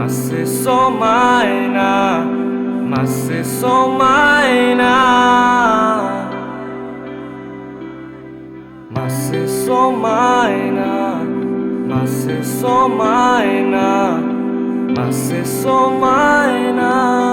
마세 소마이나 마세 소마이나 마세 소마이나 마세 소마이나 마세 소마이나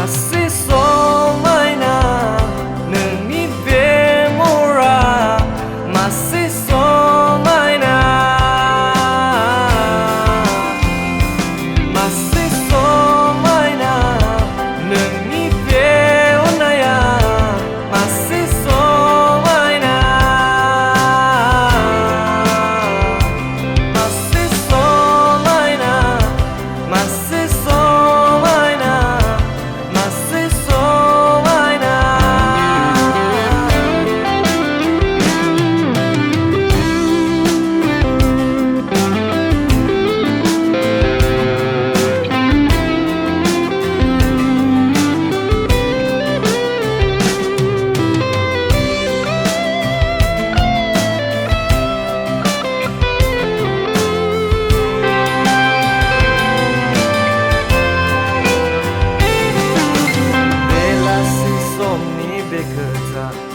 Masih somaina nemi bemora masih somaina masih somaina nemi beonaya masih somaina masih somaina masih somaina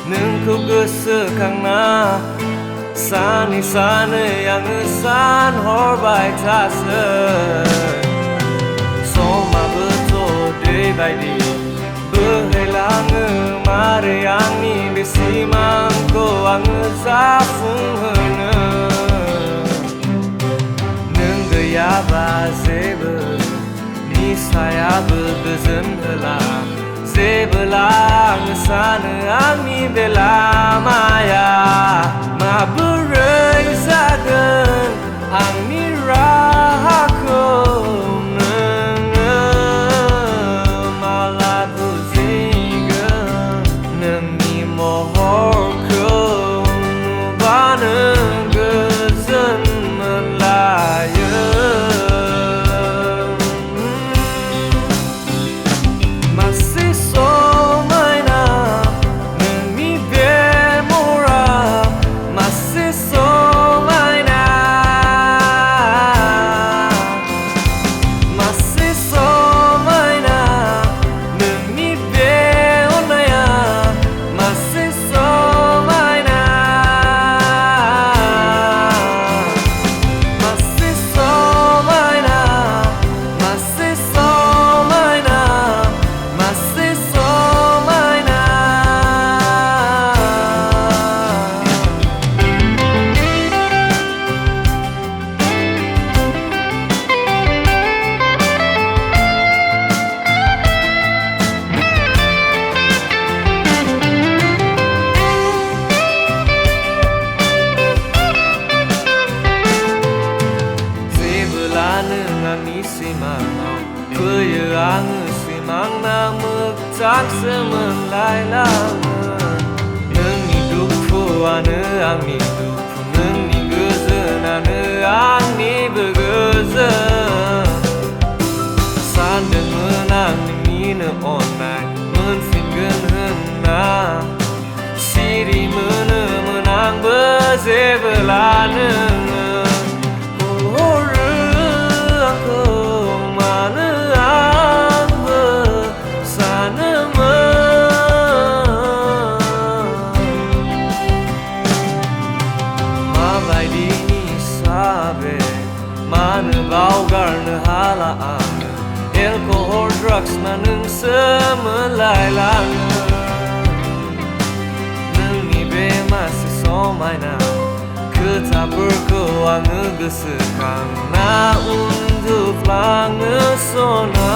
Nengku gesekangna Sani sana yang esan horbai tase Soma betul day by day Behelang mare yang ni besimang ko ang zafung hene Nenggaya bazebe Ni saya begezen helang Sebelang sana ami bela maya ma berai zagen ami rahako malaku ziga nemi mohorko bana gezen melaya Kaya ang simang na magtak semenlai langan Neng hidup ku ane ang hidup Neng ni gezen ane ang ni begezen Sanden menang ni mine online Menfingan henna Siri menang bezebelane Mana baugarna halaan Alcohol, drugs manung semelai langan Nengi be masih somaina Keta berkuang ngegesekang Na untuk langesona